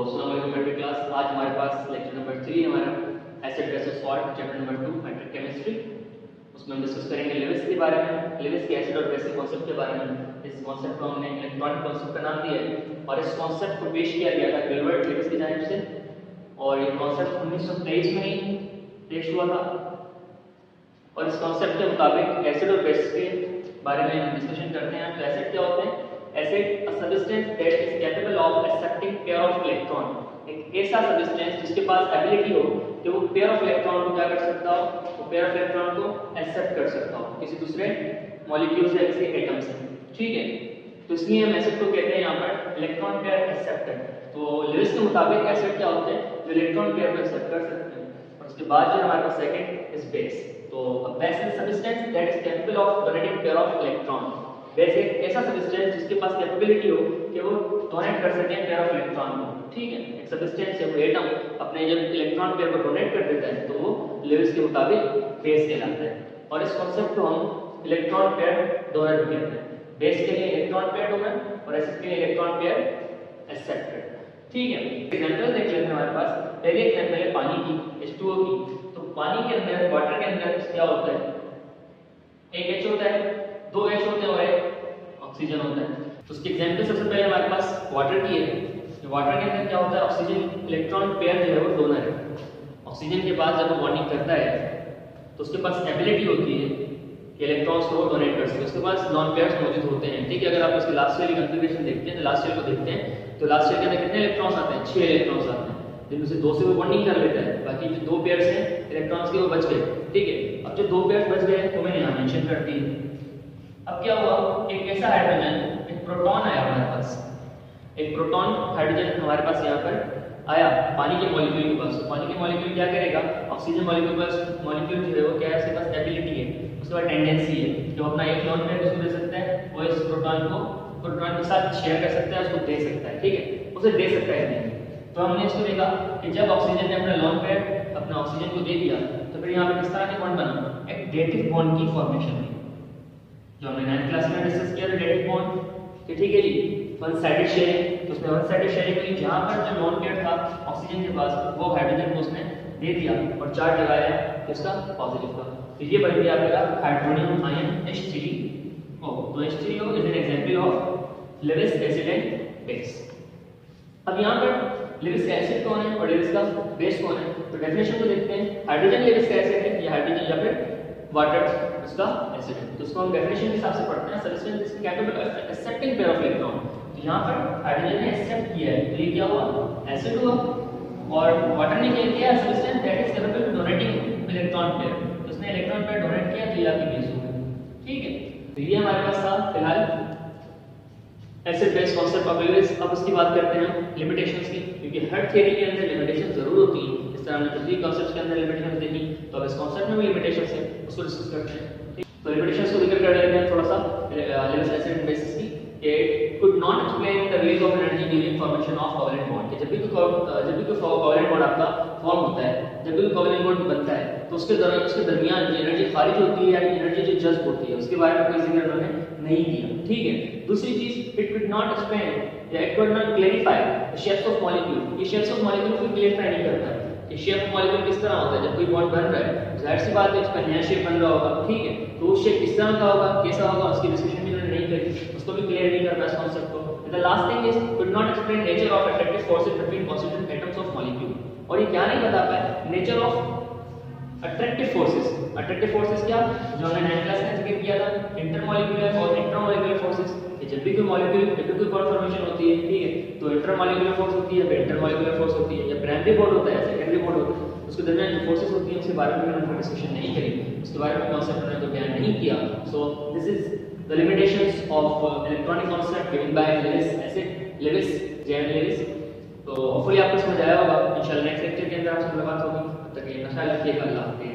अस्सलाम वालेकुम metric class. आज हमारे पास लेक्चर नंबर 3 हमारा acid basis salt chapter number 2 matric chemistry. उसमें हम डिस्कस करेंगे लेविस के बारे में, लेविस के एसिड और बेसिक कॉन्सेप्ट के बारे में। इस कॉन्सेप्ट को हमने इलेक्ट्रॉनिक कॉन्सेप्ट का नाम दिया है और इस कॉन्सेप्ट को पेश किया गया था गिलबर्ट लेविस की जानिब से और ये कॉन्सेप्ट 1923 में ही पेश हुआ था। और इस कॉन्सेप्ट के मुताबिक एसिड और बेसिस के बारे में हम डिस्कशन करते हैं। तो एसिड क्या होते हैं? Acid a substance that is capable of accepting pair of electron, एक ऐसा सब्सटेंस जिसके पास एबिलिटी हो कि वो पेयर ऑफ इलेक्ट्रॉन को क्या कर सकता हो, वो पेयर ऑफ इलेक्ट्रॉन को एक्सेप्ट कर सकता हो किसी दूसरे मॉलिक्यूल से, किसी एटम से। ठीक है, तो इसलिए हम एसिड को कहते हैं यहाँ पर इलेक्ट्रॉन पेयर एक्सेप्टर। तो लेविस के मुताबिक एसिड क्या होते हैं? जो इलेक्ट्रॉन पेयर को एक्सेप्ट कर सकते हैं। और उसके बाद जो हमारे पास सेकंड इज बेस। तो base is substance that is capable of donating pair of electron. Base एक ऐसा सब्सटेंस जिसके पास कैपेबिलिटी हो कि वो डोनेट कर सके पेयर ऑफ इलेक्ट्रॉन को। ठीक है, एक सब्सटेंस या कोई एटम अपने जब इलेक्ट्रॉन पेयर को डोनेट कर देता है तो वो लेविस के मुताबिक बेस कहलाता है। और इस कॉन्सेप्ट को हम इलेक्ट्रॉन पेयर डोनर कहते हैं। बेस के लिए इलेक्ट्रॉन पेयर डोनर और एसिड के लिए इलेक्ट्रॉन पेयर एक्सेप्टर। ठीक है, एग्जांपल देख लेते हैं हमारे पास। पहले एग्जांपल है पानी की, H2O की। तो पानी के अंदर, वाटर के अंदर क्या होता है? एक H होता है, दो H होते हैं और एक ऑक्सीजन होता है। तो उसकी एग्जांपल सबसे पहले हमारे पास वाटर की है। वाटर के अंदर क्या होता है? ऑक्सीजन इलेक्ट्रॉन पेयर जो है वो डोनर है। ऑक्सीजन के बाद जब वो बॉन्डिंग करता है तो उसके पास एबिलिटी होती है कि इलेक्ट्रॉन्स को डोनेट कर सके। उसके पास नॉन पेयर्स मौजूद होते हैं। ठीक है, अगर आप इसके लास्ट शेल की कॉन्फ़िगरेशन देखते हैं तो लास्ट शेल को देखते हैं तो लास्ट शेल के अंदर कितने इलेक्ट्रॉन्स आते हैं? 6 इलेक्ट्रॉन्स आते हैं, जिनमें से 2 से वो बॉन्डिंग कर लेता है, बाकी जो 2 पेयर्स हैं इलेक्ट्रॉन्स के वो बच गए। ठीक है, अब जो 2 पेयर्स बच गए तो मैंने यहाँ मेंशन कर दी। अब क्या हुआ? एक ऐसा हाइड्रोजन, एक प्रोटॉन आया हमारे पास। एक प्रोटॉन हाइड्रोजन हमारे पास यहाँ पर आया पानी के मॉलिक्यूल के पास। तो पानी के मॉलिक्यूल क्या करेगा? ऑक्सीजन मॉलिक्यूल जो है वो क्या है? उसके पास एबिलिटी है, उसके पास टेंडेंसी है कि वो अपना एक लोन पेयर किसको दे सकता है? वो इस प्रोटॉन के साथ शेयर कर सकता है, उसको दे सकता है। ठीक है, उसे दे सकता है नहीं। तो हमने इसको देखा कि जब ऑक्सीजन ने अपना लोन पेयर अपना ऑक्सीजन को दे दिया तो फिर यहाँ पे किस तरह के बॉन्ड बना? एक डेटिव बॉन्ड की फॉर्मेशन हुई, जो हमने 9th क्लास में डिस्कस किया था, डेटिव बॉन्ड। ठीक है जी, वन साइडेड शेयरिंग। तो उसमें वन साइडेड शेयरिंग हुई जहां पर जो लोन पेयर था ऑक्सीजन के पास वो हाइड्रोजन को उसने दे दिया और चार्ज लगाया किसका? पॉजिटिव का। तो ये बन गया आपका हाइड्रोनियम आयन H3O। तो H3O is an example of Lewis acid and base. अब यहाँ पर लेविस का एसिड कौन है और लेविस का बेस कौन है? तो डेफिनेशन को देखते हैं। हाइड्रोजन लेविस का एसिड है, या हाइड्रोजन या फिर वाटर उसका एसिड है। तो उसको हम डेफिनेशन के हिसाब से पढ़ते हैं। Substance is capable of accepting pair of electron. तो यहाँ पर हाइड्रोजन ने एक्सेप्ट किया है तो ये क्या हुआ? एसिड हुआ। और वाटर ने क्या किया? Substance that is capable of donating electron pair. तो उसने इलेक्ट्रॉन पेयर डोनेट किया तो ये आपकी बेस हो गई। ठीक है, तो ये हमारे पास था फिलहाल acid base concept of Lewis. अब उसकी बात करते हैं हम लिमिटेशंस की, क्योंकि हर थ्योरी के अंदर लिमिटेशन जरूर होती है। इस तरह हमने दूसरी कॉन्सेप्ट्स के अंदर लिमिटेशंस देखी, तो अब इस कॉन्सेप्ट में भी लिमिटेशंस है, उसको डिस्कस करते हैं। ठीक, तो लिमिटेशंस को जिक्र कर लेते हैं थोड़ा सा लेविस एसिड बेसिस की। It could not explain the release of energy during formation of covalent bond. कि जब भी कोई कोवैलेंट बॉन्ड आपका फॉर्म होता है, जब भी कोई कोवैलेंट बॉन्ड बनता है तो उसके दरमियान जो एनर्जी खारिज होती है या एनर्जी जो जज्ब होती है उसके बारे में कोई जिक्र उन्होंने नहीं किया। ठीक है, दूसरी चीज, इट कुड नॉट एक्सप्लेन या it could not clarify the shapes of molecule. ये शेप्स ऑफ मॉलिक्यूल को क्लैरिफाई नहीं करता है कि शेप ऑफ मॉलिक्यूल किस तरह होता है। जब कोई बॉन्ड बन रहा है जाहिर सी बात है उसका नया शेप बन रहा होगा। ठीक है, तो वो शेप किस तरह का होगा, कैसा होगा, उसकी डिस्कशन भी उन्होंने नहीं करी, उसको भी क्लियर नहीं कर पाया इस कांसेप्ट को। The last thing is could not explain nature of attractive forces between constituent atoms of molecule. और ये क्या नहीं बता पाया? Nature of attractive forces. Attractive forces क्या? जो हमने 9th क्लास में जिक्र किया था, इंटरमॉलिक्यूलर और इंट्रामॉलिक्यूलर फोर्सेस। जब भी कोई मॉलिक्यूल, जब भी कोई बॉन्ड फॉर्मेशन होती है, ठीक है, तो इंटरमॉलिक्यूलर फोर्स होती है, इंटरमॉलिक्यूलर फोर्स होती है, या प्राइमरी बॉन्ड होता है, सेकेंडरी बॉन्ड होता है, उसके दरमियान जो फोर्सेस होती हैं उसके बारे में हमने डिस्कशन नहीं करी, उसके बारे में कॉन्सेप्ट हमने तो बयान नहीं किया। So this is the limitations of electronic concept given by Lewis acid, Lewis JN Lewis. तो होपफुली आपको समझ आया होगा। इंशाल्लाह नेक्स्ट लेक्चर के अंदर आपसे मुलाकात होगी। तब तक ये ख्याल रखिएगा। अल्लाह हाफिज़।